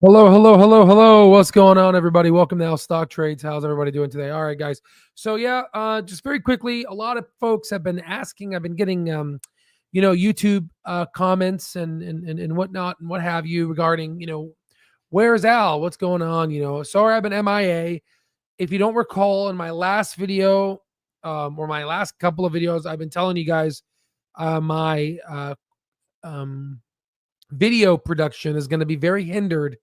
Hello, hello, hello, hello. What's going on, everybody? Welcome to Al Stock Trades. How's everybody doing today? All right, guys. So yeah, just very quickly, a lot of folks have been asking. I've been getting, YouTube comments and whatnot and what have you regarding, where's Al? What's going on? Sorry, I've been MIA. If you don't recall, in my last video, or my last couple of videos, I've been telling you guys, my video production is going to be very hindered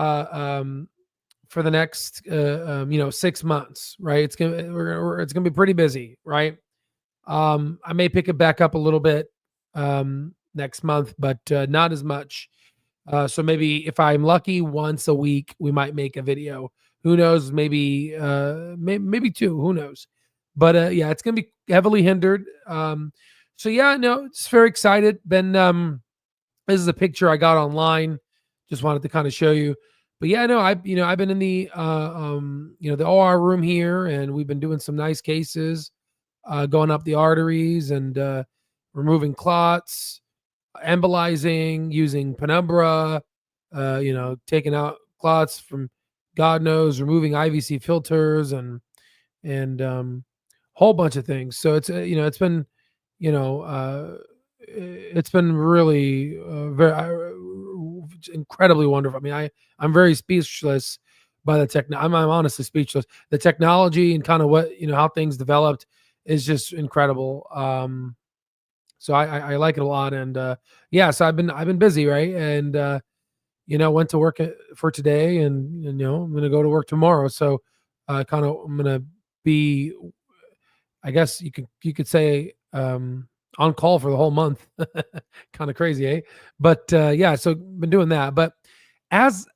uh, um, for the next 6 months, right? It's gonna be pretty busy, right? I may pick it back up a little bit next month, but not as much. So maybe if I'm lucky, once a week we might make a video. Who knows? Maybe two. Who knows? But yeah, it's gonna be heavily hindered. So yeah, no, it's very excited. This is a picture I got online. Just wanted to kind of show you. But yeah, no, I've been in the the OR room here, and we've been doing some nice cases, going up the arteries and removing clots, embolizing, using penumbra, taking out clots from God knows, removing IVC filters and whole bunch of things. So it's been really very incredibly wonderful. I mean, I'm very speechless by the tech. I'm honestly speechless. The technology and kind of what how things developed is just incredible. So I like it a lot, and yeah. So I've been busy, right? And went to work for today, and I'm gonna go to work tomorrow. So I'm gonna be, I guess you could say, on call for the whole month. Kind of crazy, eh? But yeah, so been doing that. But as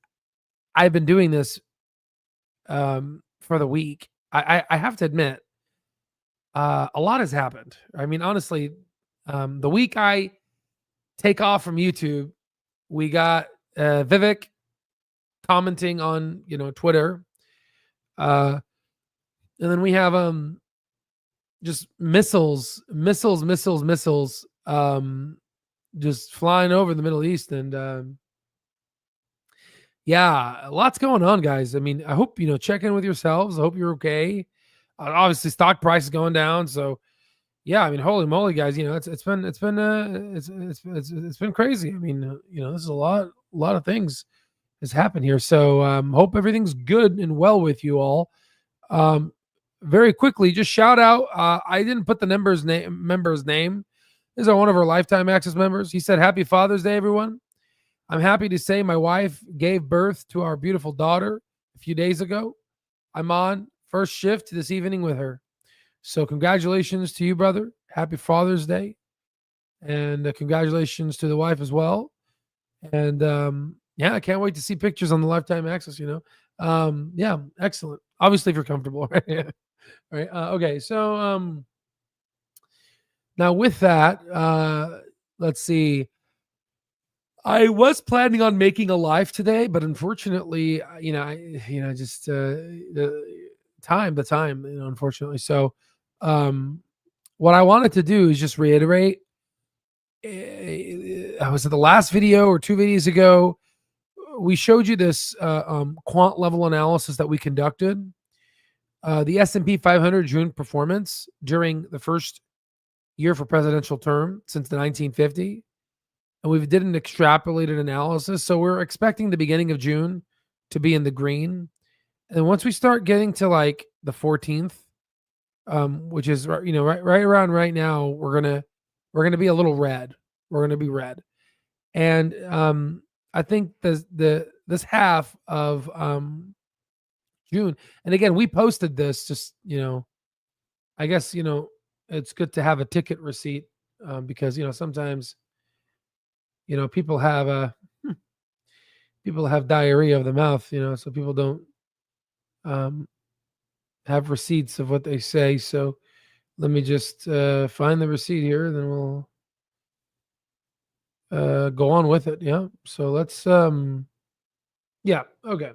I've been doing this for the week, I have to admit, a lot has happened. I mean, honestly, the week I take off from YouTube, we got Vivek commenting on Twitter, and then we have just missiles, just flying over the Middle East, and yeah, lots going on, guys. I mean, I hope check in with yourselves. I hope you're okay. Obviously, stock price is going down, so yeah. I mean, holy moly, guys! It's been crazy. I mean, this is a lot of things has happened here. So hope everything's good and well with you all. Very quickly, just shout out. I didn't put the member's name. This is one of our lifetime access members. He said, "Happy Father's Day, everyone. I'm happy to say my wife gave birth to our beautiful daughter a few days ago. I'm on first shift this evening with her. So congratulations to you, brother. Happy Father's Day, and congratulations to the wife as well. And yeah, I can't wait to see pictures on the lifetime access. Yeah, excellent. Obviously, if you're comfortable, right? Right. Okay. So now with that, let's see. I was planning on making a live today, but unfortunately, just the time, unfortunately. So, what I wanted to do is just reiterate. I was at the last video or 2 videos ago. We showed you this quant level analysis that we conducted. The S&P 500 June performance during the first year for presidential term since the 1950. And we did an extrapolated analysis. So we're expecting the beginning of June to be in the green. And once we start getting to like the 14th, which is right around right now, we're gonna be a little red. We're gonna be red. And I think this half of June, and again, we posted this just, I guess, it's good to have a ticket receipt because, sometimes, people have diarrhea of the mouth, so people don't have receipts of what they say. So let me just find the receipt here, then we'll go on with it. Yeah. So let's, yeah. Okay.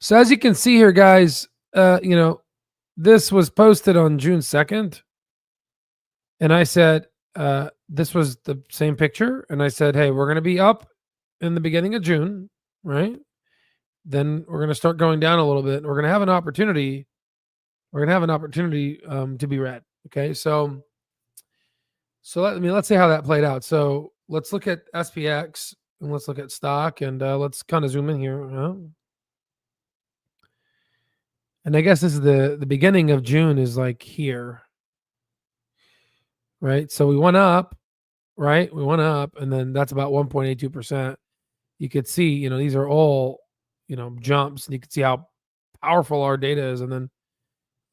So as you can see here, guys, this was posted on June 2nd. And I said, this was the same picture. And I said, hey, we're going to be up in the beginning of June. right? Then we're going to start going down a little bit. And we're going to have an opportunity. We're going to have an opportunity to be red. Okay, so let's see how that played out. So let's look at SPX and let's look at stock and let's kind of zoom in here. And I guess this is the beginning of June is like here, right? So we went up, right? We went up, and then that's about 1.82%. You could see, these are all, jumps, and you can see how powerful our data is. And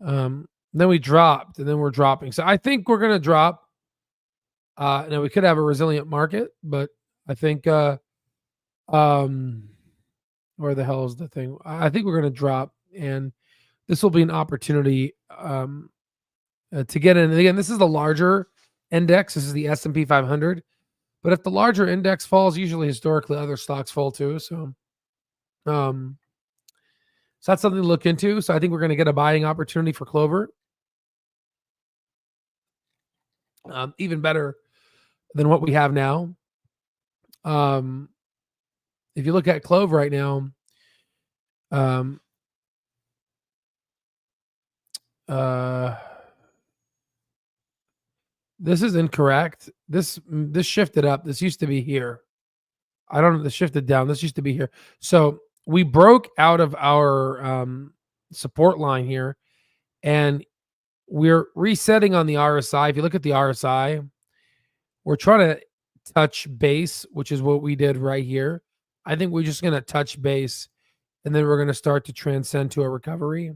then we dropped, and then we're dropping. So I think we're going to drop. Now we could have a resilient market, but I think, where the hell is the thing? I think we're going to drop, and this will be an opportunity to get in. And again, this is the larger index. This is the S&P 500. But if the larger index falls, usually historically other stocks fall too. So that's something to look into. So I think we're going to get a buying opportunity for Clover. Even better than what we have now. If you look at Clover right now, this is incorrect. This shifted up. This used to be here. I don't know. This shifted down. This used to be here. So we broke out of our support line here, and we're resetting on the RSI. If you look at the RSI, we're trying to touch base, which is what we did right here. I think we're just going to touch base, and then we're going to start to transcend to a recovery.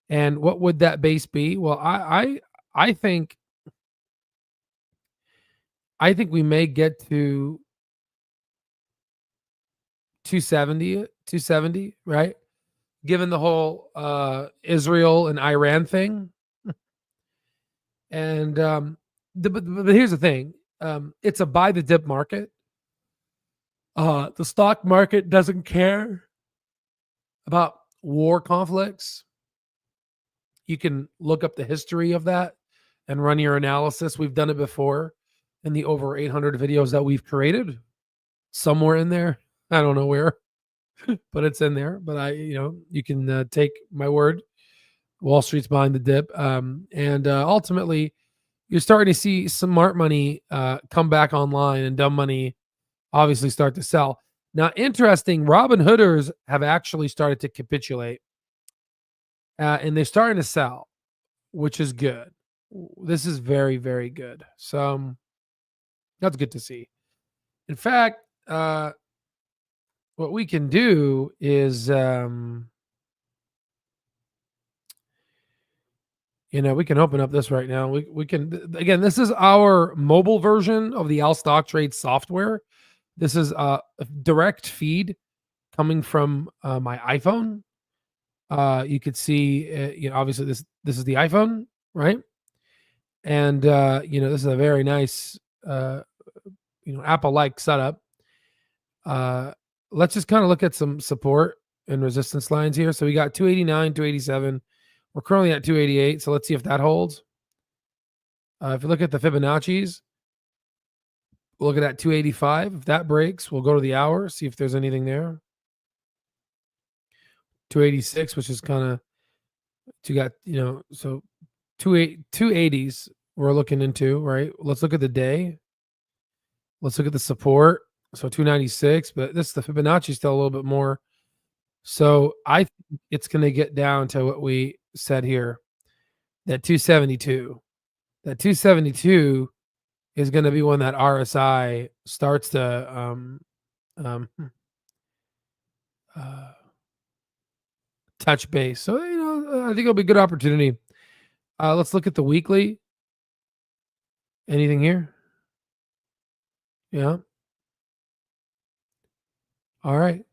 And what would that base be? Well, I think we may get to 270, right? Given the whole Israel and Iran thing. And but here's the thing. It's a buy the dip market. The stock market doesn't care about war conflicts. You can look up the history of that and run your analysis. We've done it before in the over 800 videos that we've created. Somewhere in there. I don't know where, but it's in there. But you can take my word. Wall Street's buying the dip. And ultimately, you're starting to see smart money come back online and dumb money obviously start to sell. Now, interesting, Robin Hooders have actually started to capitulate. And they're starting to sell, which is good. This is very, very good. So that's good to see. In fact, what we can do is, we can open up this right now. We can, again, this is our mobile version of the Al Stock Trade software. This is a direct feed coming from my iPhone. You could see, obviously this is the iPhone, right? And, this is a very nice, Apple-like setup. Let's just kind of look at some support and resistance lines here. So we got 289, 287. We're currently at 288. So let's see if that holds. If you look at the Fibonacci's, we'll look at that 285. If that breaks, we'll go to the hour, see if there's anything there. 286, which is kind of, you got, so 280s we're looking into, right? Let's look at the day. Let's look at the support. So 296, but this the Fibonacci still a little bit more. So I think it's going to get down to what we said here, that 272. That 272 is going to be when that RSI starts to touch base. So, I think it'll be a good opportunity. Let's look at the weekly. Anything here? Yeah. All right.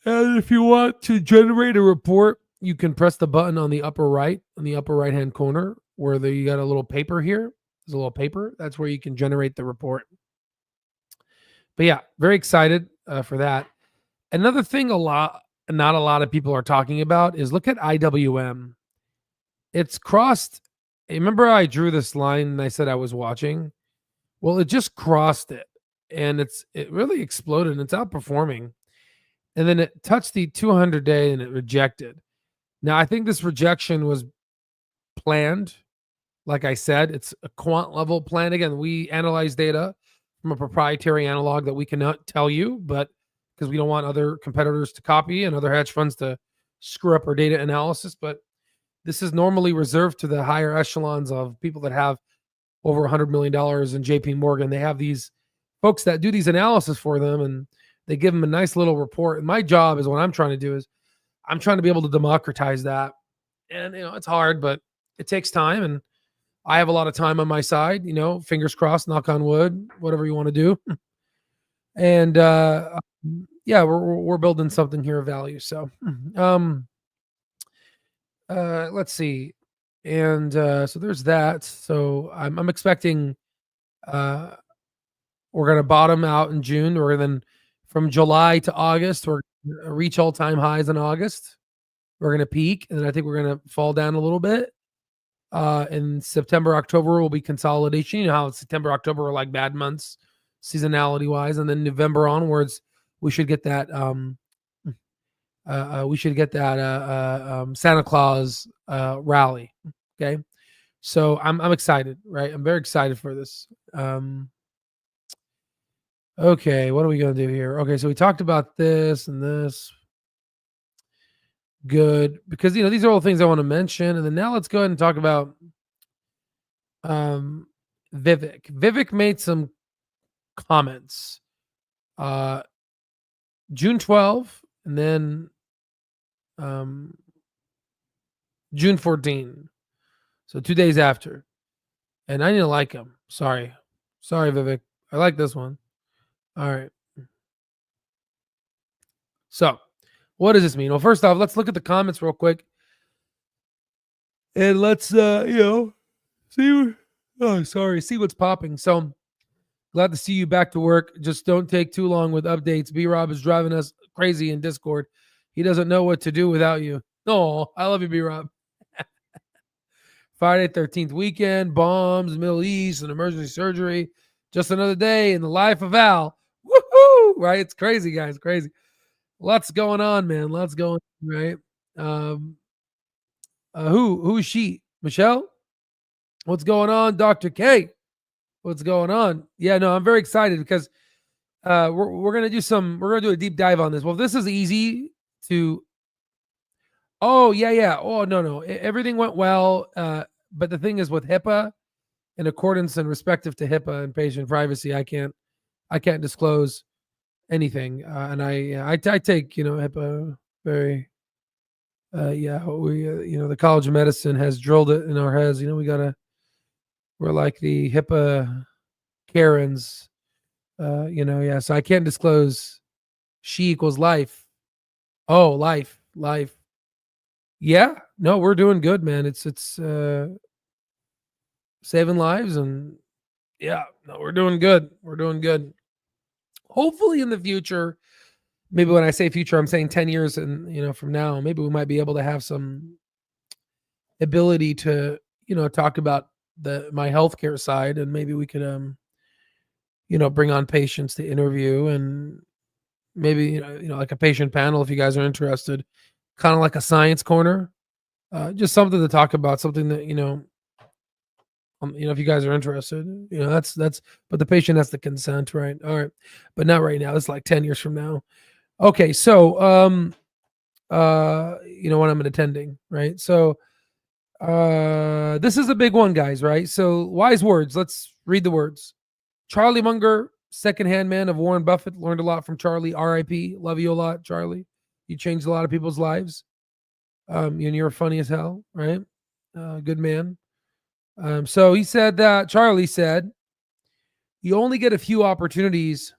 And if you want to generate a report, you can press the button on the upper right-hand corner where you got a little paper here. There's a little paper. That's where you can generate the report. But yeah, very excited for that. Another thing not a lot of people are talking about is look at IWM. It's crossed. Remember I drew this line and I said I was watching? Well, it just crossed it. and it really exploded and it's outperforming. And then it touched the 200-day and it rejected. Now, I think this rejection was planned. Like I said, it's a quant level plan. Again, we analyze data from a proprietary analog that we cannot tell you, but because we don't want other competitors to copy and other hedge funds to screw up our data analysis. But this is normally reserved to the higher echelons of people that have over $100 million in JP Morgan. They have these folks that do these analysis for them and they give them a nice little report. And my job is what I'm trying to do is I'm trying to be able to democratize that. And, it's hard, but it takes time. And I have a lot of time on my side, fingers crossed, knock on wood, whatever you want to do. And yeah, we're building something here of value. So let's see. And so there's that. So I'm expecting we're going to bottom out in June. We're then from July to August, we're going to reach all-time highs in August. We're going to peak, and then I think we're going to fall down a little bit. In September, October will be consolidation. You know how September, October are like bad months, seasonality-wise, and then November onwards, we should get that. Santa Claus rally. Okay, so I'm excited, right? I'm very excited for this. Okay, what are we going to do here? Okay, so we talked about this and this. Good, because these are all things I want to mention, and then now let's go ahead and talk about Vivek. Vivek made some comments June 12, and then June 14. So 2 days after, and I didn't like him. Sorry, Vivek. I like this one. All right. So, what does this mean? Well, first off, let's look at the comments real quick. And let's see see what's popping. So, glad to see you back to work. Just don't take too long with updates. B-Rob is driving us crazy in Discord. He doesn't know what to do without you. Oh, I love you, B-Rob. Friday 13th weekend, bombs, Middle East, and emergency surgery. Just another day in the life of Al. Woohoo! Right? It's crazy, guys. Crazy. Lots going on, man. Lots going on, right? Who is she? Michelle? What's going on, Dr. K? What's going on? Yeah, no, I'm very excited because we're gonna do a deep dive on this. Well, this is easy to. Oh yeah. Oh no. Everything went well. But the thing is, with HIPAA, in accordance and respective to HIPAA and patient privacy, I can't disclose anything. And I take HIPAA very. The College of Medicine has drilled it in our heads. We're like the HIPAA Karens. So I can't disclose she equals life. Oh, life. Yeah, no, we're doing good, man. It's saving lives, and yeah, no, we're doing good. Hopefully in the future, maybe when I say future, I'm saying 10 years and from now, maybe we might be able to have some ability to, talk about my healthcare side, and maybe we could bring on patients to interview, and maybe like a patient panel if you guys are interested, kind of like a science corner, just something to talk about, something that if you guys are interested, that's but the patient has to consent, right? All right, but not right now. It's like 10 years from now. Okay, so when I'm attending, right? So this is a big one, guys, right? So wise words. Let's read the words. Charlie Munger, secondhand man of Warren Buffett, learned a lot from Charlie. R.I.P. Love you a lot, Charlie. You changed a lot of people's lives. And you're funny as hell, right? Good man. So he said that Charlie said, you only get a few opportunities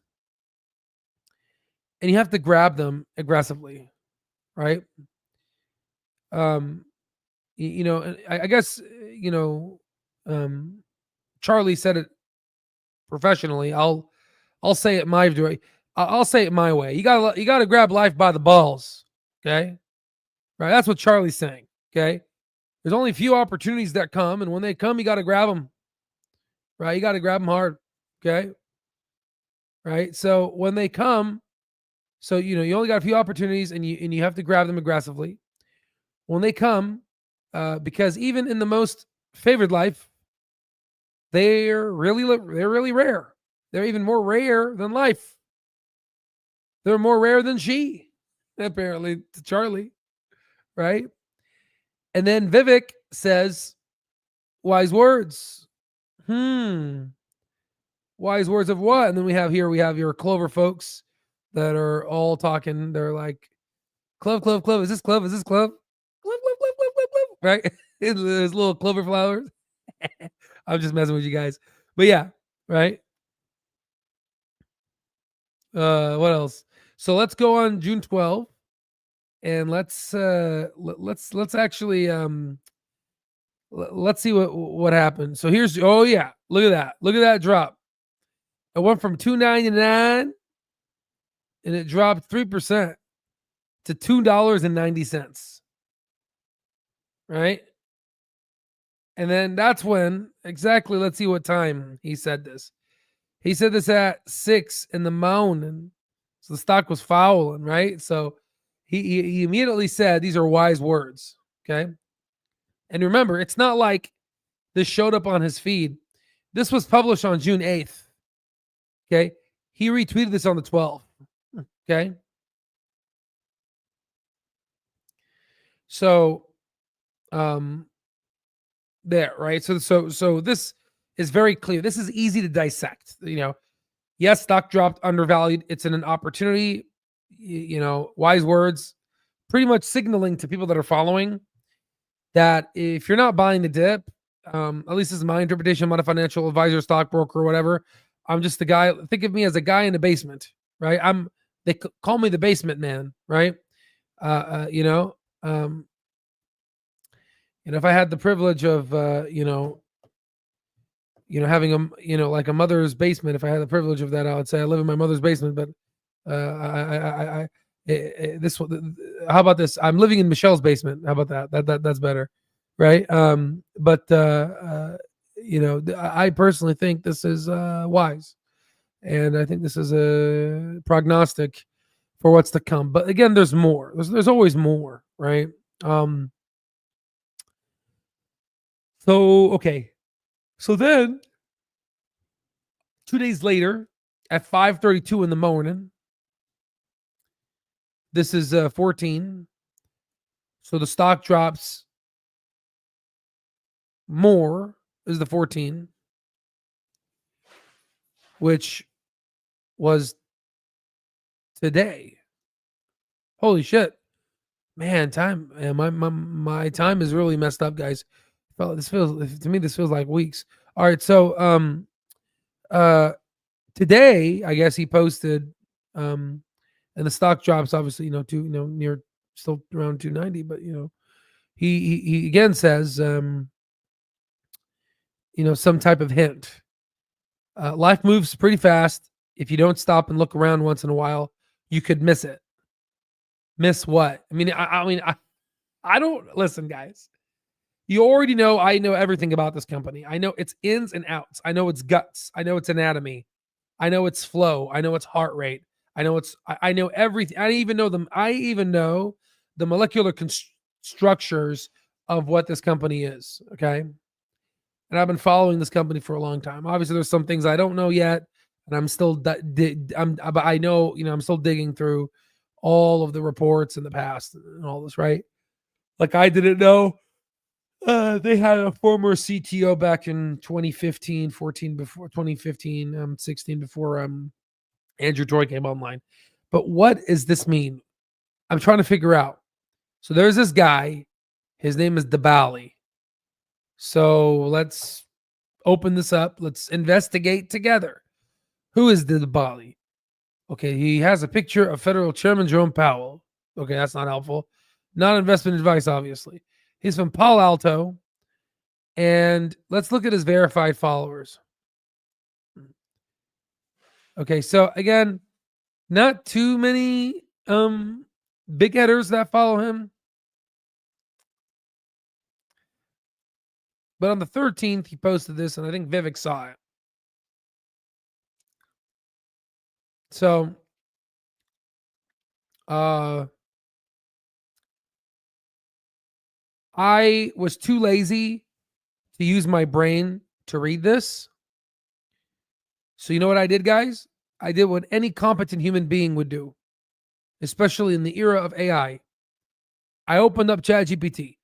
and you have to grab them aggressively, right? I guess, Charlie said it professionally. I'll say it my way. I'll say it my way. You gotta grab life by the balls. Okay. Right. That's what Charlie's saying. Okay. There's only a few opportunities that come, and when they come, you got to grab them. Right. You got to grab them hard. Okay. right? So when they come, so you only got a few opportunities, and you have to grab them aggressively when they come, because even in the most favored life, they're really rare. They're even more rare than life. They're more rare than she, apparently, to Charlie, right? And then Vivek says, wise words. Hmm. Wise words of what? And then we have your Clover folks that are all talking. They're like, Clove, Clove, Clove. Is this Clove? Is this Clove? Clove, Clove, Clove, Clove, Clove, Clove. Right? There's little clover flowers. I'm just messing with you guys. But yeah, right? What else? So let's go on June 12th, and let's actually let's see what happened. So here's, oh yeah, look at that. Look at that drop. It went from 2.99 and it dropped 3% to $2.90. Right? And then that's when exactly, let's see what time he said this. He said this at 6 in the morning. So the stock was fouling, right? So he immediately said these are wise words. Okay. And remember, it's not like this showed up on his feed. This was published on June 8th. Okay. He retweeted this on the 12th. Okay. So there, right? So this is very clear. This is easy to dissect. Yes, stock dropped, undervalued. It's an opportunity. Wise words, pretty much signaling to people that are following that if you're not buying the dip, at least this is my interpretation. I'm not a financial advisor, stockbroker, or whatever. I'm just the guy. Think of me as a guy in the basement, right? They call me the basement man, right? You know, and if I had the privilege of, having like a mother's basement, if I had the privilege of that, I would say I live in my mother's basement. But this one, how about this? I'm living in Michelle's basement. How about that? That's better, right? But I personally think this is wise, and I think this is a prognostic for what's to come. But again, there's more. There's always more, right? Um, so okay, so then 2 days later, at 5:32 in the morning, this is 14. So the stock drops more is the 14, which was today. Holy shit. Man, time, man, my time is really messed up, guys. This feels like weeks. All right, so uh today, I guess he posted and the stock drops obviously, to near still around 290, but he again says some type of hint. Life moves pretty fast. If you don't stop and look around once in a while, you could miss it. Miss what? I don't listen, guys. You already know I know everything about this company. I know its ins and outs. I know its guts. I know its anatomy. I know its flow. I know its heart rate. I know everything. I even know the molecular structures of what this company is. Okay. And I've been following this company for a long time. Obviously, there's some things I don't know yet, and I'm still, but I know, I'm still digging through all of the reports in the past and all this, right? Like I didn't know they had a former CTO back in 2015, 14 before 2015, 16 before Andrew Troy came online. But what does this mean? I'm trying to figure out. So there's this guy. His name is Dabali. So let's open this up. Let's investigate together. Who is Dabali? Okay, he has a picture of Federal Chairman Jerome Powell. Okay, that's not helpful. Not investment advice, obviously. He's from Palo Alto. And let's look at his verified followers. Okay, so again, not too many big headers that follow him. But on the 13th, he posted this, and I think Vivek saw it. So, I was too lazy to use my brain to read this. So, you know what I did, guys? I did what any competent human being would do, especially in the era of AI. I opened up ChatGPT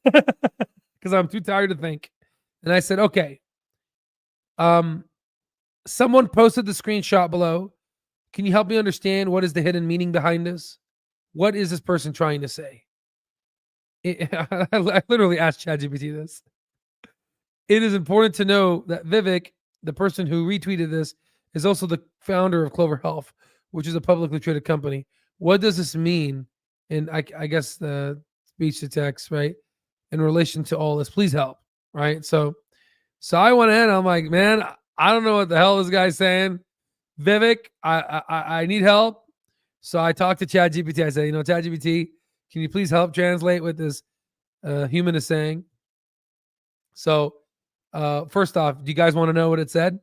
because I'm too tired to think. And I said, okay, someone posted the screenshot below. Can you help me understand what is the hidden meaning behind this? What is this person trying to say? I literally asked ChatGPT this. It is important to know that Vivek, the person who retweeted this, is also the founder of Clover Health, which is a publicly traded company. What does this mean? And I guess the speech to text, right? In relation to all this, please help, right? So I went in. I'm like, man, I don't know what the hell this guy's saying. Vivek, I need help. So I talked to ChatGPT. I said, ChatGPT, can you please help translate what this human is saying? So first off, do you guys want to know what it said?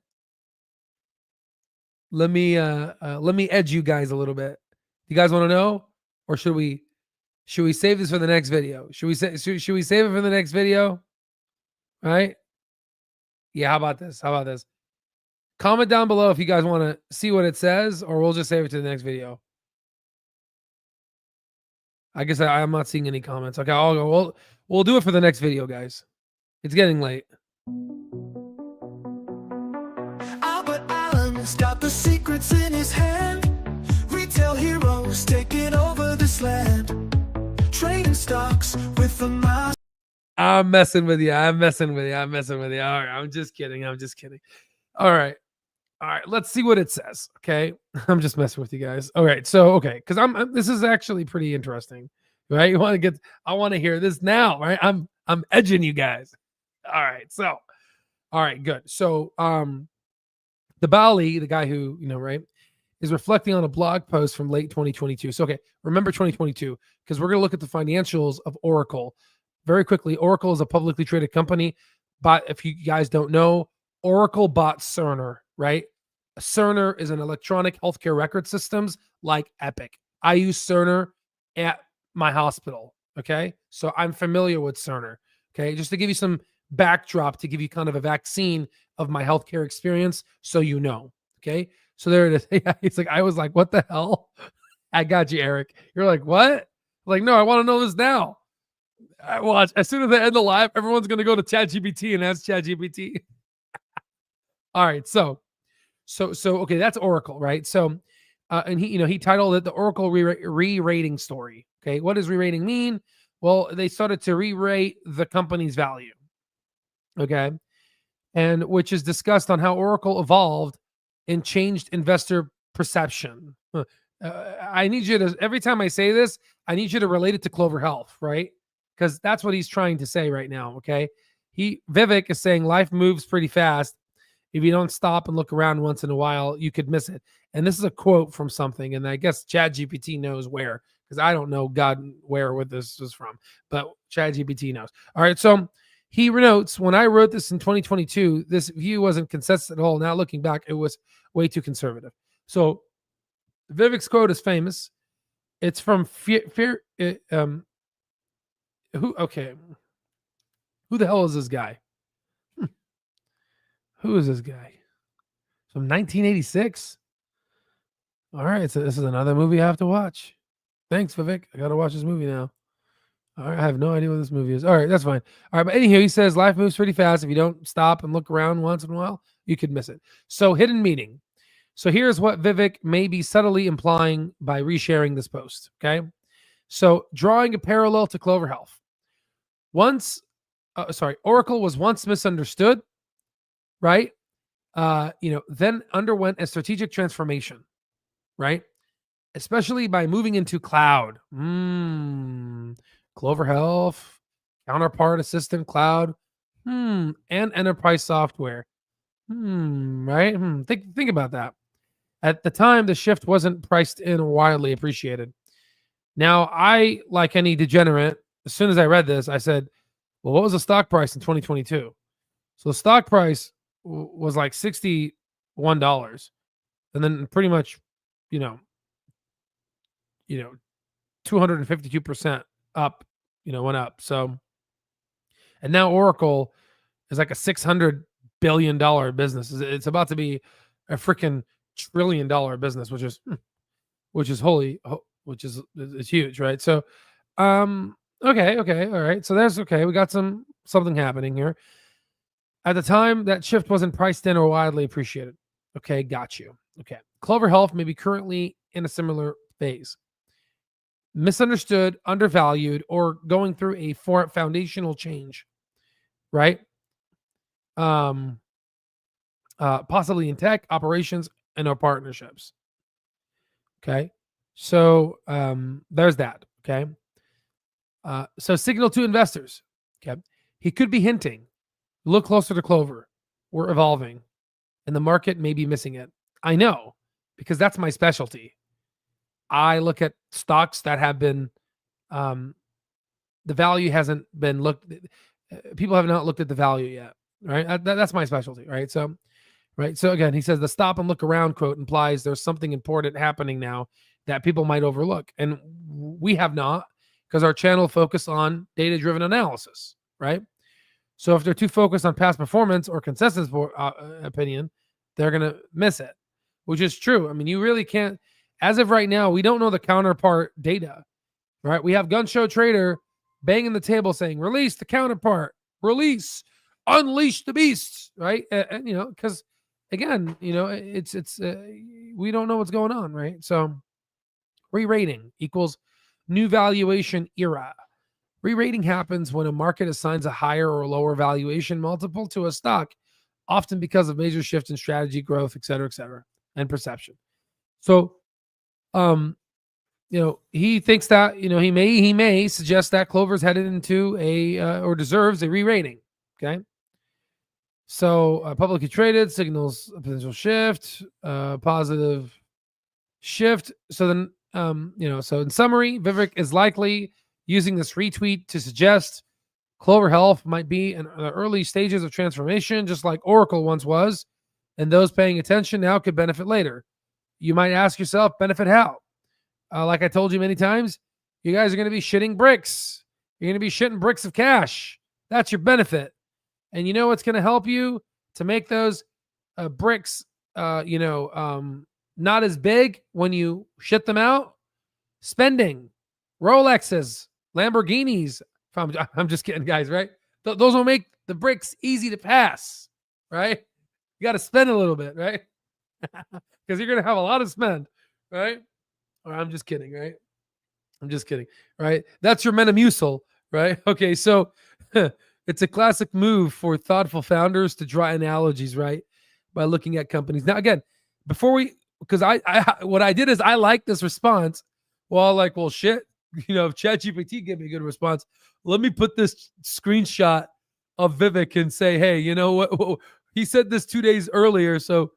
Let me edge you guys a little bit. Do you guys want to know, or should we save this for the next video? Should we save it for the next video? All right. Yeah. How about this? Comment down below if you guys want to see what it says, or we'll just save it to the next video. I guess I'm not seeing any comments. Okay, I'll go. We'll do it for the next video, guys. It's getting late. Albert Allen's got the secrets in his hand. Retail heroes taking over this land. Trading stocks with the mass. I'm messing with you. All right, I'm just kidding. All right. Let's see what it says. Okay. I'm just messing with you guys. All right. So, because this is actually pretty interesting, right? I want to hear this now, right? I'm edging you guys. All right. So, all right, good. So, the Bali, the guy who, right, is reflecting on a blog post from late 2022. So, remember 2022, because we're going to look at the financials of Oracle very quickly. Oracle is a publicly traded company, but if you guys don't know, Oracle bought Cerner, right? Cerner is an electronic healthcare record systems like Epic. I use Cerner at my hospital. Okay. So I'm familiar with Cerner. Okay. Just to give you some backdrop, to give you kind of a vaccine of my healthcare experience. So, okay. So there it is. It's like, I was like, what the hell? I got you, Eric. You're like, what? Like, no, I want to know this now. Watch. As soon as I end the live, everyone's going to go to ChatGPT and ask ChatGPT. All right. So, okay, that's Oracle, right? So, and he titled it the Oracle re-rating story. Okay. What does re-rating mean? Well, they started to re-rate the company's value. Okay. And which is discussed on how Oracle evolved and changed investor perception. I need you to, every time I say this, I need you to relate it to Clover Health, right? Because that's what he's trying to say right now. Okay. Vivek is saying life moves pretty fast. If you don't stop and look around once in a while, you could miss it. And this is a quote from something. And I guess ChatGPT knows where, because I don't know God where what this is from, but ChatGPT knows. All right. So he notes, when I wrote this in 2022, this view wasn't consensus at all. Now looking back, it was way too conservative. So Vivek's quote is famous. It's from Who the hell is this guy? Who is this guy? From 1986. All right, so this is another movie I have to watch. Thanks, Vivek. I got to watch this movie now. All right, I have no idea what this movie is. All right, that's fine. All right, but anyhow, he says life moves pretty fast. If you don't stop and look around once in a while, you could miss it. So hidden meaning. So here's what Vivek may be subtly implying by resharing this post. Okay. So drawing a parallel to Clover Health. Oracle was once misunderstood, right? Then underwent a strategic transformation, right? Especially by moving into cloud. Clover Health, counterpart assistant cloud, and enterprise software. Right? Think about that. At the time, the shift wasn't priced in or widely appreciated. Now, I, like any degenerate, as soon as I read this, I said, well, what was the stock price in 2022? So the stock price was like $61. And then pretty much you know, you know, 252% up, went up. So, and now Oracle is like a $600 billion business. It's about to be a freaking $1 trillion business, which is holy, which is huge, right? So, okay, all right. So there's okay. We got something happening here. At the time, that shift wasn't priced in or widely appreciated. Okay, got you. Okay, Clover Health may be currently in a similar phase, misunderstood, undervalued, or going through a foundational change, right? Possibly in tech, operations, and or partnerships. Okay. So there's that. Okay. So signal to investors. Okay. He could be hinting, look closer to Clover. We're evolving and the market may be missing it. I know because that's my specialty. I look at stocks that have been, the value hasn't been looked, people have not looked at the value yet. Right. That's my specialty. Right. So, So again, he says the stop and look around quote implies there's something important happening now that people might overlook. And we have not, because our channel focused on data-driven analysis, right? So if they're too focused on past performance or consensus opinion, they're going to miss it, which is true. I mean, you really can't, as of right now, we don't know the counterpart data, right? We have Gun Show Trader banging the table saying, release the counterpart, release, unleash the beasts, right? And because again, it's we don't know what's going on, right? So re-rating equals new valuation era. Re-rating happens when a market assigns a higher or lower valuation multiple to a stock, often because of major shift in strategy, growth, et cetera, and perception. So, he thinks that, he may suggest that Clover's headed into or deserves a re-rating. Okay. So publicly traded signals a potential shift, positive shift. So then, so in summary, Vivek is likely using this retweet to suggest Clover Health might be in the early stages of transformation, just like Oracle once was, and those paying attention now could benefit later. You might ask yourself, benefit how? Like I told you many times, you guys are going to be shitting bricks. You're going to be shitting bricks of cash. That's your benefit. And you know what's going to help you to make those bricks, not as big when you shit them out? Spending, Rolexes, Lamborghinis. I'm just kidding, guys, right? Those will make the bricks easy to pass, right? You got to spend a little bit, right? Because you're going to have a lot of spend, right? Or I'm just kidding, right? I'm just kidding, right? That's your Metamucil, right? Okay, so it's a classic move for thoughtful founders to draw analogies, right? By looking at companies. Now, again, because what I did is I like this response. Well, like, well, shit, if ChatGPT gave me a good response, let me put this screenshot of Vivek and say, hey, you know what? He said this 2 days earlier, so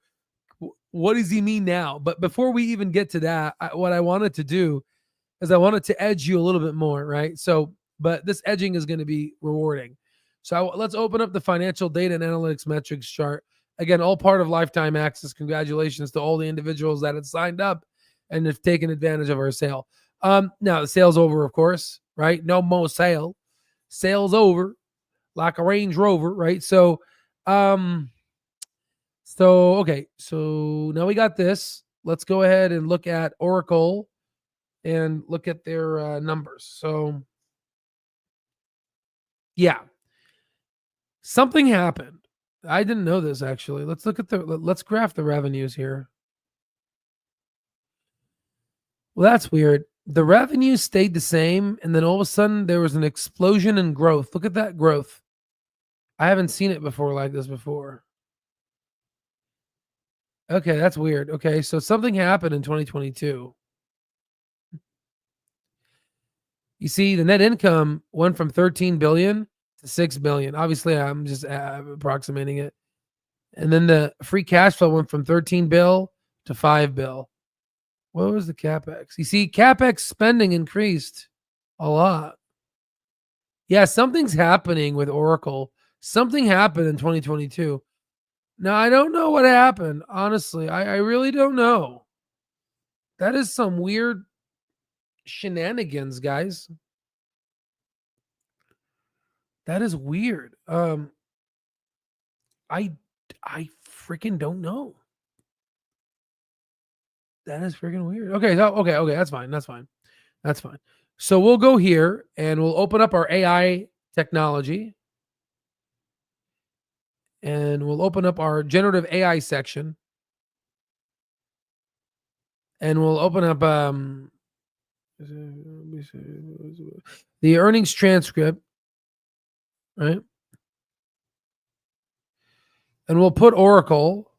what does he mean now? But before we even get to that, what I wanted to do is I wanted to edge you a little bit more, right? So, but this edging is going to be rewarding. So let's open up the financial data and analytics metrics chart. Again, all part of lifetime access. Congratulations to all the individuals that had signed up and have taken advantage of our sale. Now the sale's over, of course, right? No more sale. Sale's over, like a Range Rover, right? So, okay. So now we got this. Let's go ahead and look at Oracle and look at their numbers. So, yeah, something happened. I didn't know this actually. Let's graph the revenues here. Well, that's weird. The revenue stayed the same, and then all of a sudden there was an explosion in growth. Look at that growth. I haven't seen it before like this before. Okay, that's weird. Okay, so something happened in 2022. You see, the net income went from 13 billion to 6 billion. Obviously, I'm just approximating it. And then the free cash flow went from 13 bill to 5 bill. What was the capex? You see, capex spending increased a lot. Yeah, something's happening with Oracle. Something happened in 2022. Now, I don't know what happened. Honestly, I really don't know. That is some weird shenanigans, guys. That is weird. I freaking don't know. That is freaking weird. Okay, okay, that's fine. That's fine. So we'll go here and we'll open up our AI technology. And we'll open up our generative AI section. And we'll open up the earnings transcript, right? And we'll put Oracle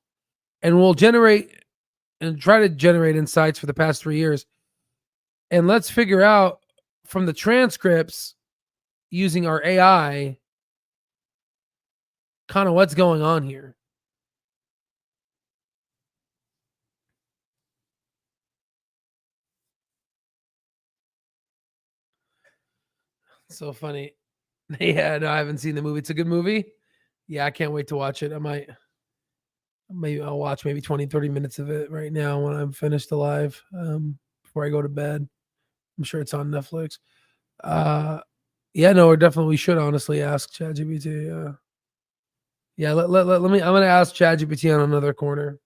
and we'll generate and try to generate insights for the past 3 years. And let's figure out from the transcripts using our AI kind of what's going on here. So funny. Yeah, no, I haven't seen the movie. It's a good movie. Yeah, I can't wait to watch it. I'll watch maybe 20, 30 minutes of it right now when I'm finished alive before I go to bed. I'm sure it's on Netflix. Yeah, no, we should honestly ask ChatGPT. Yeah, let me, I'm going to ask ChatGPT on another corner.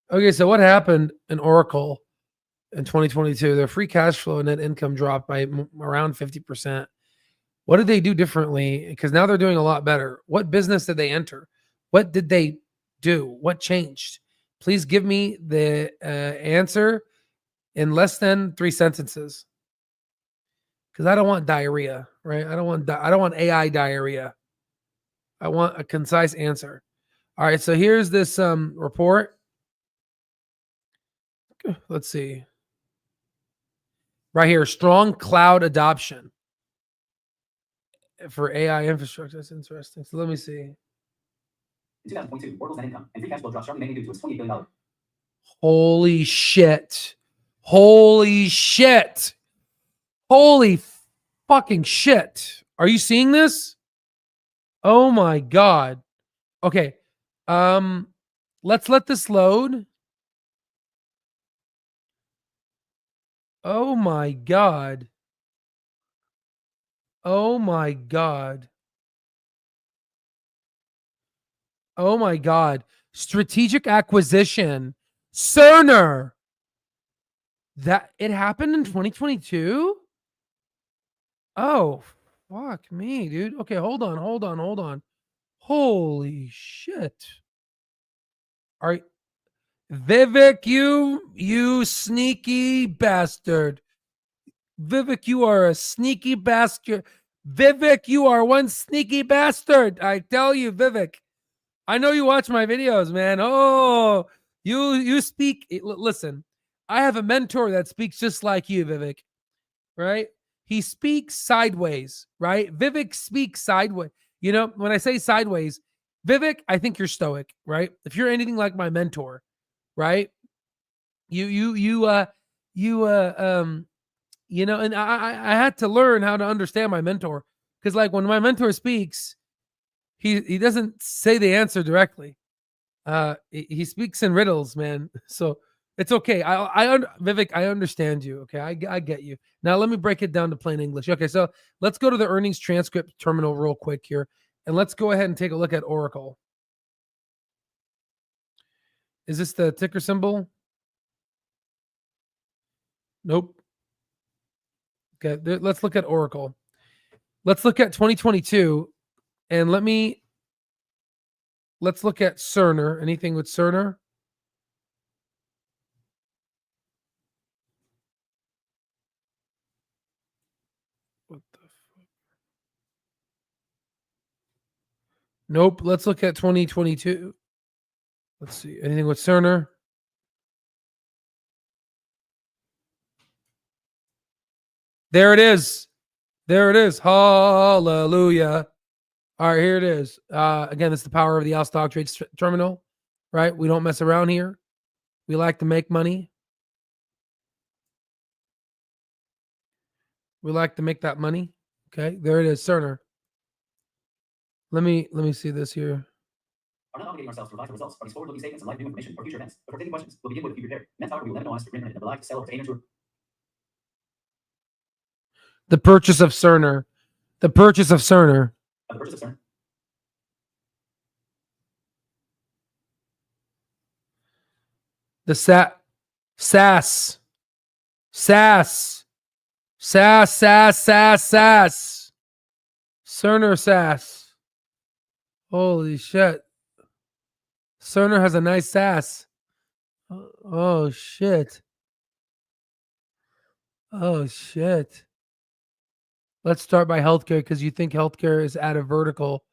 Okay, so what happened in Oracle in 2022? Their free cash flow and net income dropped by around 50%. What did they do differently? Because now they're doing a lot better. What business did they enter? What did they do? What changed? Please give me the answer in less than 3 sentences. Because I don't want diarrhea, right? I don't want AI diarrhea. I want a concise answer. All right, so here's this report. Let's see. Right here, strong cloud adoption for AI infrastructure. That's interesting. So let me see. In 2022, Oracle's net income and free cash flow dropped sharply, mainly due to its $28 billion. Holy shit. Holy shit. Holy fucking shit. Are you seeing this? Oh my God. Okay. Let's let this load. Oh my God. Oh my God. Oh my God. Strategic acquisition. Cerner. That it happened in 2022? Oh, fuck me, dude. Okay, hold on. Holy shit. All right. Vivek, you sneaky bastard. Vivek, you are a sneaky bastard. Vivek, you are one sneaky bastard. I tell you, Vivek. I know you watch my videos, man. Oh, you speak. Listen, I have a mentor that speaks just like you, Vivek. Right? He speaks sideways, right? Vivek speaks sideways. You know, when I say sideways, Vivek, I think you're stoic, right? If you're anything like my mentor, right? You know, and I had to learn how to understand my mentor because like when my mentor speaks, he doesn't say the answer directly. He speaks in riddles, man. So it's okay. Vivek, I understand you. Okay, I get you. Now let me break it down to plain English. Okay, so let's go to the earnings transcript terminal real quick here, and let's go ahead and take a look at Oracle. Is this the ticker symbol? Nope. Okay, let's look at Oracle. Let's look at 2022, and let's look at Cerner. Anything with Cerner? What the fuck? Nope. Let's look at 2022. Let's see. Anything with Cerner? There it is. There it is. Hallelujah. All right, here it is. Again, it's the power of the Al Stock Trades Terminal, right? We don't mess around here. We like to make money. We like to make that money. Okay, there it is, Cerner. Let me see this here. are not obligating ourselves to revise the results of these forward-looking statements in light of new information or future events. Before taking questions, we'll begin with Be Prepared. Next, however, we will limit noise to 3 minutes and live to sell to aim to The purchase of Cerner. The purchase of Cerner. the purchase of Cerner. The SaaS. Cerner SaaS. Holy shit. Cerner has a nice SaaS. Oh shit. Oh shit. Let's start by healthcare because you think healthcare is at a vertical,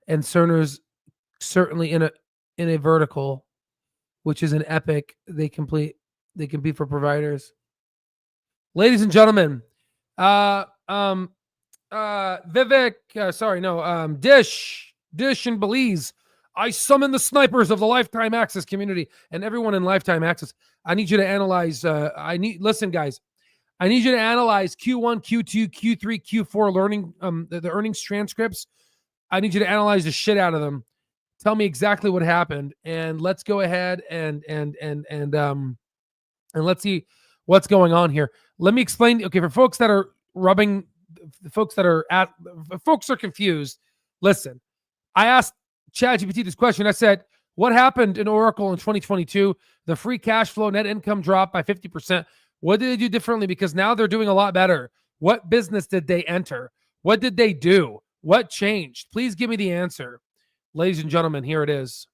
and Cerner's certainly in a vertical, which is an epic. They compete for providers. Ladies and gentlemen, Vivek, Dish and Belize. I summon the snipers of the Lifetime Access community and everyone in Lifetime Access. I need you to analyze. Listen, guys. I need you to analyze Q1, Q2, Q3, Q4 the earnings transcripts. I need you to analyze the shit out of them. Tell me exactly what happened, and let's go ahead and let's see what's going on here. Let me explain. Okay, for folks that are folks are confused. Listen, I asked ChatGPT this question. I said, what happened in Oracle in 2022? The free cash flow net income dropped by 50%. What did they do differently? Because now they're doing a lot better. What business did they enter? What did they do? What changed? Please give me the answer. Ladies and gentlemen, here it is.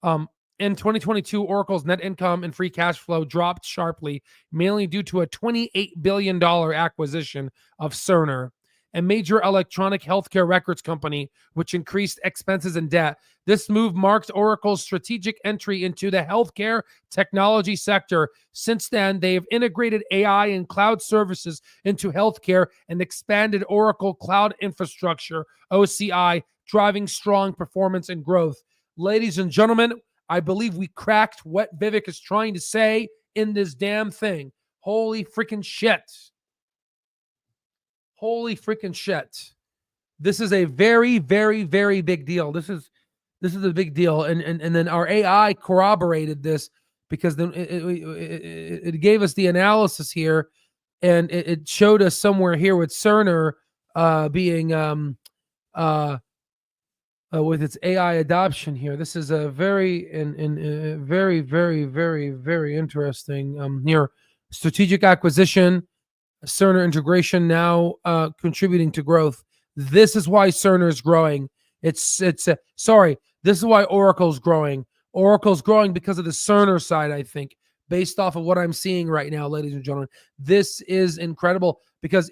In 2022, Oracle's net income and free cash flow dropped sharply, mainly due to a $28 billion acquisition of Cerner, a major electronic healthcare records company, which increased expenses and debt. This move marked Oracle's strategic entry into the healthcare technology sector. Since then, they have integrated AI and cloud services into healthcare and expanded Oracle Cloud Infrastructure, OCI, driving strong performance and growth. Ladies and gentlemen, I believe we cracked what Vivek is trying to say in this damn thing. Holy freaking shit. Holy freaking shit. This is a very, very, very big deal. This is a big deal. And then our AI corroborated this because then it gave us the analysis here, and it showed us somewhere here with Cerner being with its AI adoption here. This is a very very, very, very, very interesting here. Strategic acquisition, Cerner integration now contributing to growth. This is why Cerner is growing. This is why Oracle's growing. Oracle's growing because of the Cerner side, I think, based off of what I'm seeing right now, ladies and gentlemen. This is incredible because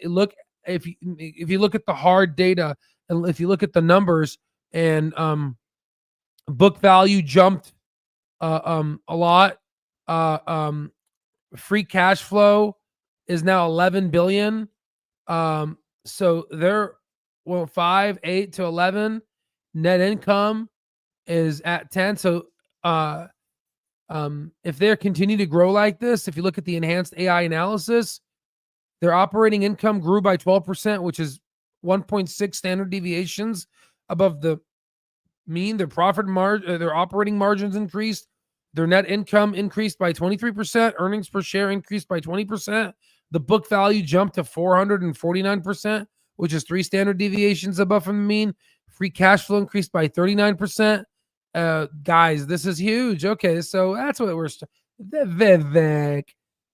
if you look at the hard data and if you look at the numbers, and book value jumped a lot. Free cash flow is now 11 billion. So they're 5, 8 to 11. Net income is at 10. So if they continue to grow like this, if you look at the enhanced AI analysis, their operating income grew by 12%, which is 1.6 standard deviations above the mean. Their profit margin, their operating margins increased. Their net income increased by 23%. Earnings per share increased by 20%. The book value jumped to 449%, which is 3 standard deviations above from the mean. Free cash flow increased by 39%. Guys, this is huge. Okay, so that's what we're. Vivek,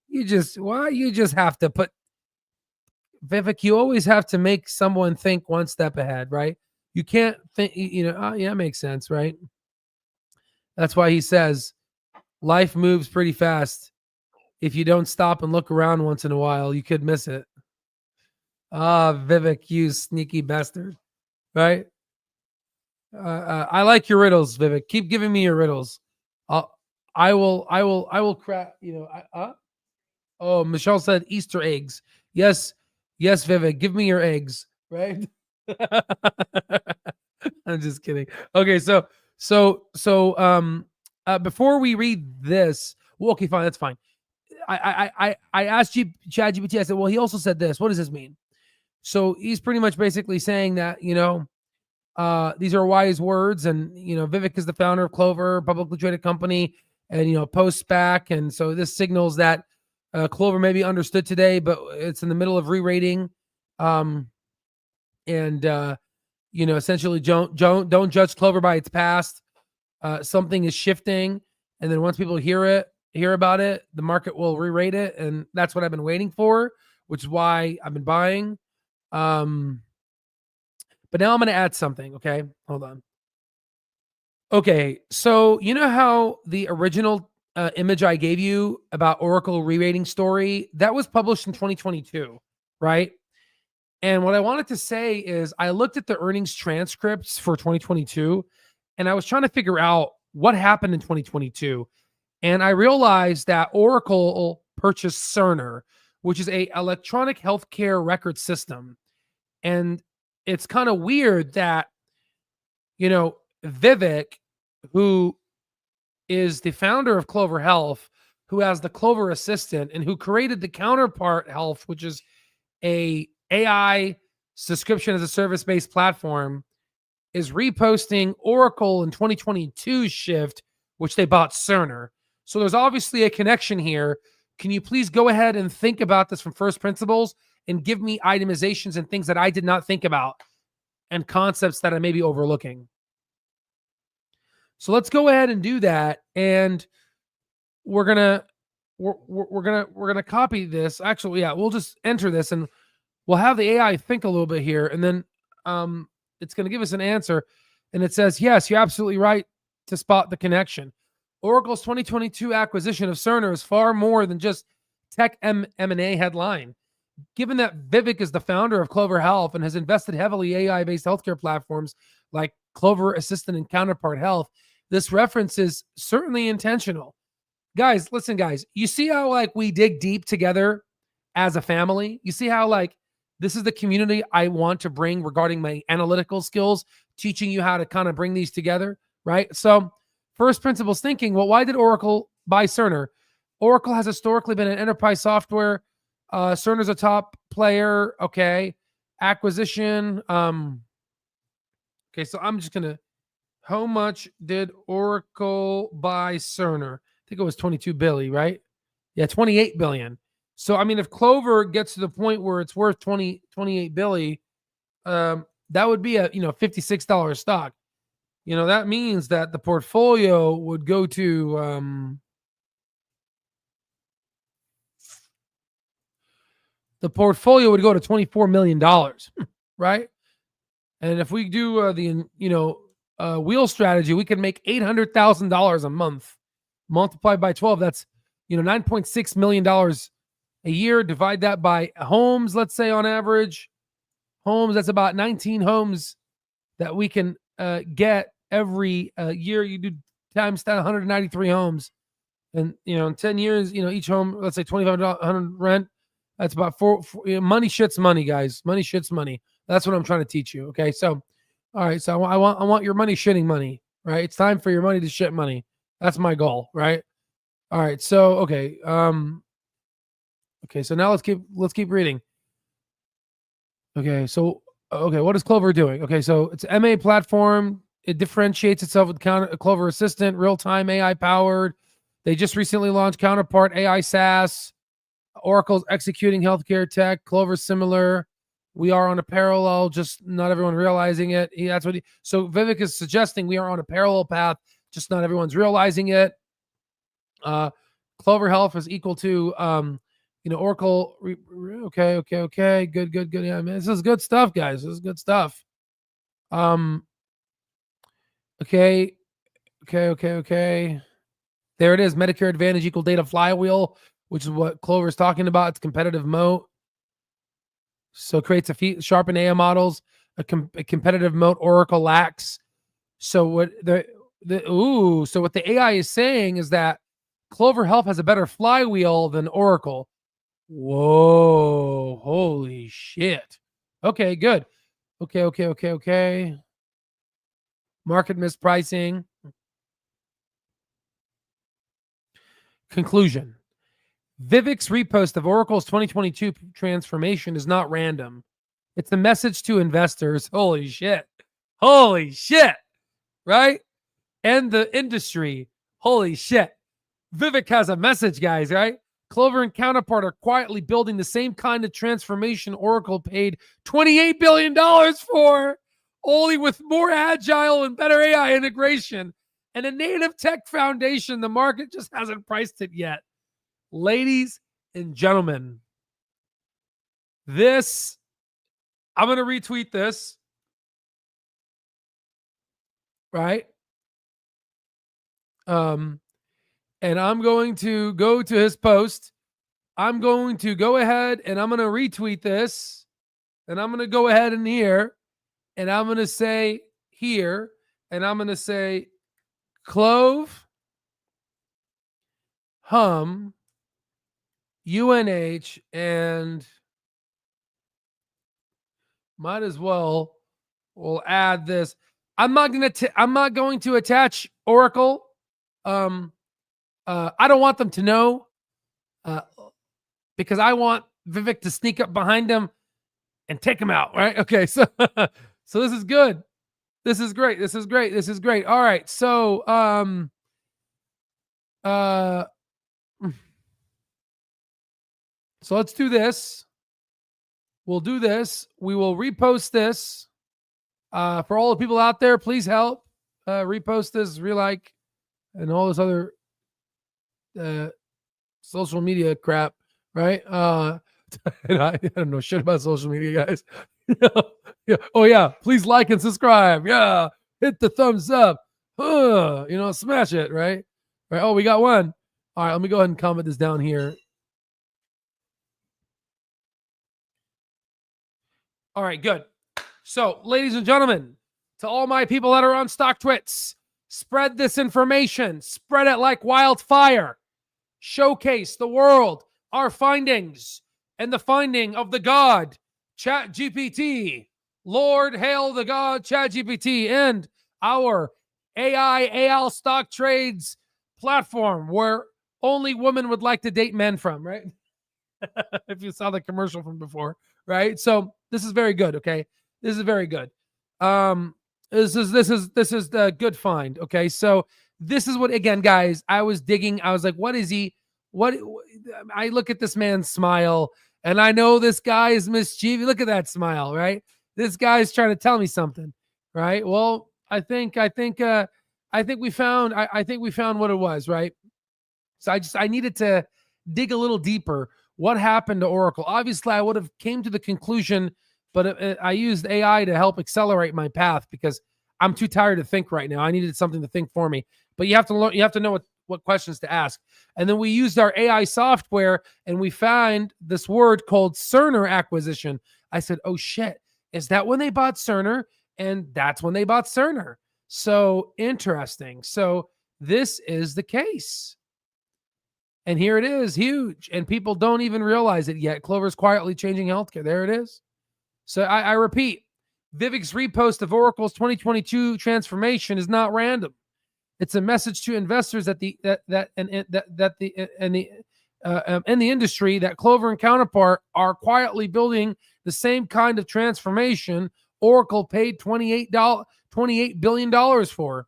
you just have to put. Vivek, you always have to make someone think one step ahead, right? You can't think, it makes sense, right? That's why he says life moves pretty fast. If you don't stop and look around once in a while, you could miss it. Vivek, you sneaky bastard, right? I like your riddles, Vivek. Keep giving me your riddles. I will crack, Oh, Michelle said Easter eggs. Yes, Vivek, give me your eggs, right? I'm just kidding. Okay, so before we read this, well, okay, fine, that's fine. I asked ChatGPT. I said, well, he also said this. What does this mean? So he's pretty much basically saying that These are wise words, and Vivek is the founder of Clover, publicly traded company, and post SPAC, and so this signals that Clover may be understood today, but it's in the middle of re-rating, and essentially don't judge Clover by its past. Something is shifting, and then once people hear about it, the market will re-rate it, and that's what I've been waiting for, which is why I've been buying. But now I'm going to add something. Okay, hold on. Okay, so you know how the original image I gave you about Oracle re-rating story, that was published in 2022, right? And what I wanted to say is I looked at the earnings transcripts for 2022, and I was trying to figure out what happened in 2022. And I realized that Oracle purchased Cerner, which is a electronic healthcare record system. And it's kind of weird that, Vivek, who is the founder of Clover Health, who has the Clover Assistant, and who created the Counterpart Health, which is a AI subscription as a service-based platform, is reposting Oracle in 2022 shift, which they bought Cerner. So there's obviously a connection here. Can you please go ahead and think about this from first principles and give me itemizations and things that I did not think about and concepts that I may be overlooking? So let's go ahead and do that. And we're gonna copy this. Actually, yeah, we'll just enter this and we'll have the AI think a little bit here, and then it's going to give us an answer. And it says, yes, you're absolutely right to spot the connection. Oracle's 2022 acquisition of Cerner is far more than just tech M&A headline. Given that Vivek is the founder of Clover Health and has invested heavily AI-based healthcare platforms like Clover Assistant and Counterpart Health, this reference is certainly intentional. Guys, listen, guys, you see how we dig deep together as a family? You see how this is the community I want to bring regarding my analytical skills, teaching you how to kind of bring these together, right? So first principles thinking, well, why did Oracle buy Cerner? Oracle has historically been an enterprise software. Cerner's a top player. Okay. Acquisition. Okay. So I'm just going to, how much did Oracle buy Cerner? I think it was 22 billion, right? Yeah. 28 billion. So, I mean, if Clover gets to the point where it's worth 28 billion, that would be a, $56 stock. That means that the portfolio would go to, $24 million, right? And if we do the wheel strategy, we can make $800,000 a month multiplied by 12. That's, $9.6 million a year. Divide that by homes, let's say on average. Homes, that's about 19 homes that we can get every year. You do times that 193 homes. And, in 10 years, each home, let's say $2,500 rent. That's about four money shits money, guys. Money shits money. That's what I'm trying to teach you. Okay. So, all right. So I want your money shitting money, right? It's time for your money to shit money. That's my goal, right? All right. So, okay. Okay. So now let's keep reading. Okay. So, what is Clover doing? Okay. So it's an MA platform. It differentiates itself with Clover Assistant, real-time AI powered. They just recently launched Counterpart AI SaaS. Oracle's executing healthcare tech. Clover's similar. We are on a parallel, just not everyone realizing it. So Vivek is suggesting we are on a parallel path, just not everyone's realizing it. Clover Health is equal to, Oracle. Okay. Good. Yeah, man, this is good stuff, guys. This is good stuff. Okay. There it is. Medicare Advantage equal data flywheel, which is what Clover is talking about. It's competitive moat. So it creates sharpen AI models, a competitive moat Oracle lacks. So what so what the AI is saying is that Clover Health has a better flywheel than Oracle. Whoa, holy shit. Okay, good. Okay. Market mispricing. Conclusion. Vivek's repost of Oracle's 2022 transformation is not random. It's a message to investors. Holy shit. Holy shit. Right? And the industry. Holy shit. Vivek has a message, guys, right? Clover and Counterpart are quietly building the same kind of transformation Oracle paid $28 billion for, only with more agile and better AI integration and a native tech foundation. The market just hasn't priced it yet. Ladies and gentlemen, this, I'm going to retweet this, right? And I'm going to go to his post. I'm going to go ahead and I'm going to retweet this. And I'm going to go ahead in here and I'm going to say here and I'm going to say Clove, Hum, UNH, and might as well we'll add this. I'm not going to attach Oracle. I don't want them to know because I want Vivek to sneak up behind him and take him out, right? Okay, so so this is good. This is great. This is great. This is great. All right. So so let's do this. We'll do this. We will repost this. For all the people out there, please help repost this, relike, and all this other social media crap, right? And I don't know shit about social media, guys. Yeah. Oh yeah, please like and subscribe. Yeah, hit the thumbs up. Smash it, right? Right. Oh, we got one. All right, let me go ahead and comment this down here. All right, good. So, ladies and gentlemen, to all my people that are on Stock Twits, spread this information. Spread it like wildfire. Showcase the world our findings and the finding of the God, ChatGPT. Lord hail the God, ChatGPT, and our AI AL stock trades platform where only women would like to date men from, right? If you saw the commercial from before, right? So this is very good. Okay, this is very good. This is the good find. Okay, so this is what, again, guys, I was digging. I was like, what is he? What? I look at this man's smile, and I know this guy is mischievous. Look at that smile, right? This guy's trying to tell me something, right? Well, I think we found what it was, right? So I needed to dig a little deeper. What happened to Oracle? Obviously, I would have came to the conclusion, but I used AI to help accelerate my path because I'm too tired to think right now. I needed something to think for me. But you have to learn. You have to know what questions to ask. And then we used our AI software, and we found this word called Cerner acquisition. I said, "Oh shit, is that when they bought Cerner?" And that's when they bought Cerner. So interesting. So this is the case. And here it is, huge. And people don't even realize it yet. Clover's quietly changing healthcare. There it is. So I repeat, Vivek's repost of Oracle's 2022 transformation is not random. It's a message to investors in the industry that Clover and Counterpart are quietly building the same kind of transformation Oracle paid $28 billion for,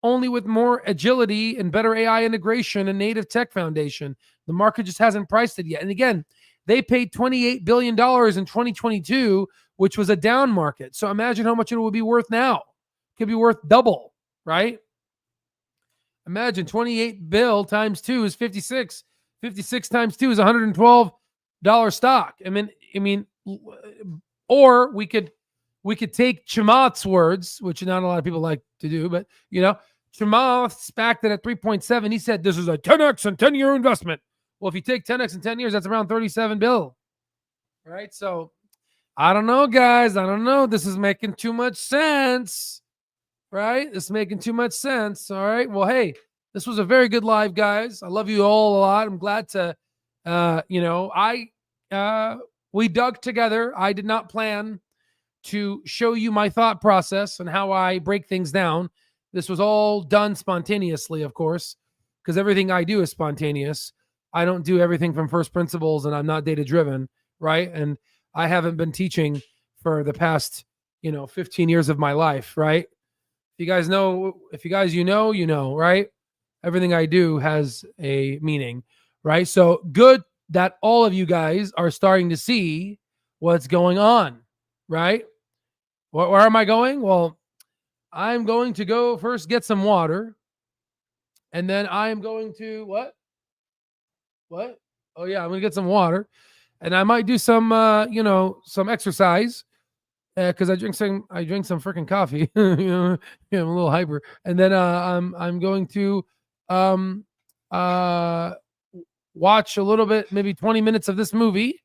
only with more agility and better AI integration and native tech foundation. The market just hasn't priced it yet. And again, they paid $28 billion in 2022, which was a down market. So imagine how much it would be worth now. It could be worth double, right? Imagine 28 bill times 2 is 56. 56 times 2 is $112 stock. I mean, or we could take Chamath's words, which not a lot of people like to do, but Chamath SPAC'd it at 3.7. He said this is a 10x and 10-year investment. Well, if you take 10x in 10 years, that's around 37 bill. Right? So I don't know, guys. I don't know. This is making too much sense. Right? This is making too much sense. All right. Well, hey, this was a very good live, guys. I love you all a lot. I'm glad to we dug together. I did not plan to show you my thought process and how I break things down. This was all done spontaneously, of course, because everything I do is spontaneous. I don't do everything from first principles, and I'm not data driven, right? And I haven't been teaching for the past 15 years of my life, right? If you guys know, right? Everything I do has a meaning, right? So good that all of you guys are starting to see what's going on, right? Where am I going? Well, I'm going to go first get some water, and then I'm going to what? What? Oh yeah, I'm gonna get some water, and I might do some, some exercise because I drink some freaking coffee. Yeah, I'm a little hyper, and then I'm going to um uh watch a little bit, maybe 20 minutes of this movie,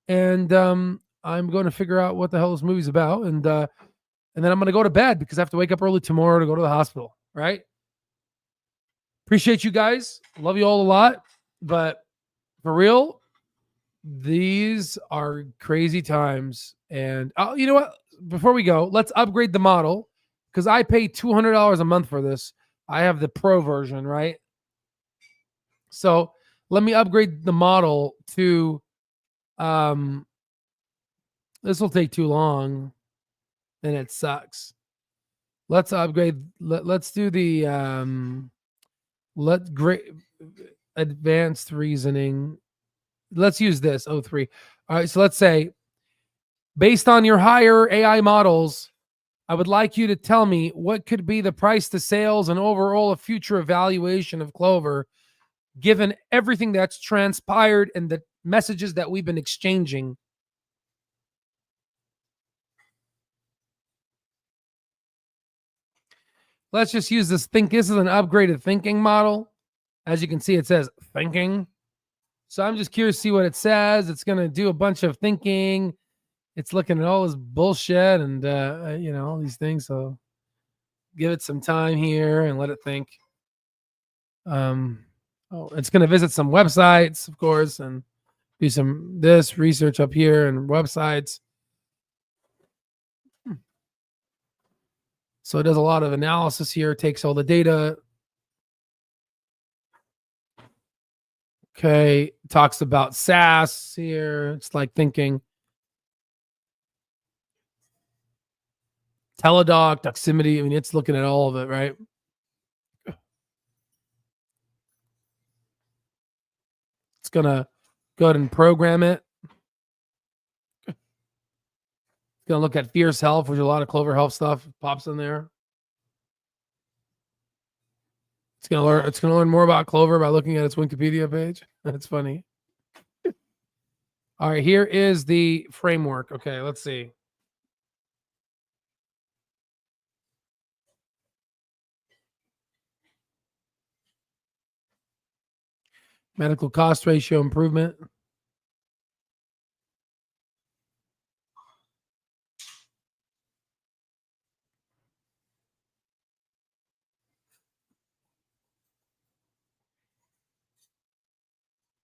and I'm going to figure out what the hell this movie's about, and then I'm going to go to bed because I have to wake up early tomorrow to go to the hospital. Right? Appreciate you guys. Love you all a lot, but for real, these are crazy times. And you know what? Before we go, let's upgrade the model because I pay $200 a month for this. I have the pro version, right? So let me upgrade the model to this will take too long and it sucks. Let's upgrade. Let's do the advanced reasoning. Let's use this 03. All right, so let's say based on your higher AI models, I would like you to tell me what could be the price to sales and overall a future evaluation of Clover, given everything that's transpired and the messages that we've been exchanging. Let's just use this think. This is an upgraded thinking model. As you can see, it says thinking. So I'm just curious to see what it says. It's going to do a bunch of thinking. It's looking at all this bullshit and, all these things. So give it some time here and let it think. It's going to visit some websites, of course, and do some research up here and websites. So it does a lot of analysis here, takes all the data. Okay, talks about SaaS here. It's like thinking. Teledoc, Doximity. I mean, it's looking at all of it, right? It's going to go ahead and program it. It's going to look at Fierce Health, which is a lot of Clover Health stuff pops in there. It's going to learn more about Clover by looking at its Wikipedia page. That's funny. All right, here is the framework. Okay, let's see. Medical cost ratio improvement.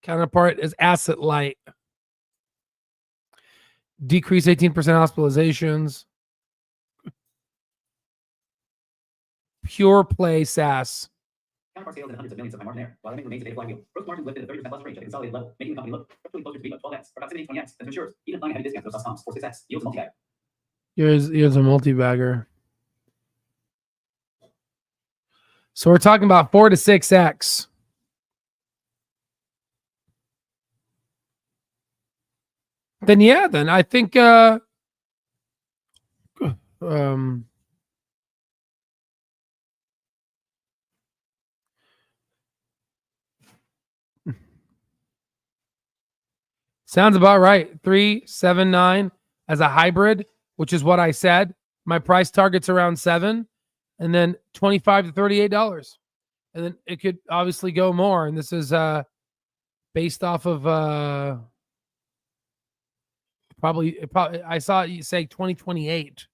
Counterpart is asset light. Decrease 18% hospitalizations. Pure play SaaS. Counterpart sales in hundreds of millions of my margin there, while earnings remains a data flywheel. Gross margins lifted to 30% plus range at a consolidated level, making the company look structurally closer to be 12x, proximity 20x, as matures. Even applying a heavy discount to those comps for 6x yields a multi-bagger. Here's a multi-bagger. So we're talking about 4 to 6x. Then I think sounds about right. 379 as a hybrid, which is what I said. My price target's around 7, and then $25 to $38. And then it could obviously go more. And this is based off of probably I saw you say 2028.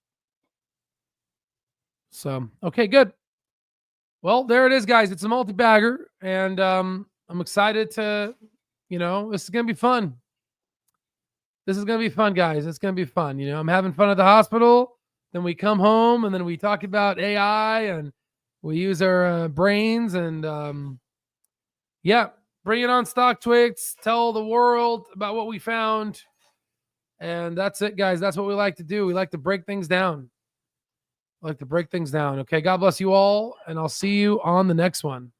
So okay, good. Well, there it is, guys. It's a multi-bagger, and I'm excited to, this is gonna be fun. This is gonna be fun, guys. It's gonna be fun. I'm having fun at the hospital. Then we come home, and then we talk about AI, and we use our brains, and bring it on Stock Twix. Tell the world about what we found. And that's it, guys. That's what we like to do. We like to break things down. Okay. God bless you all. And I'll see you on the next one.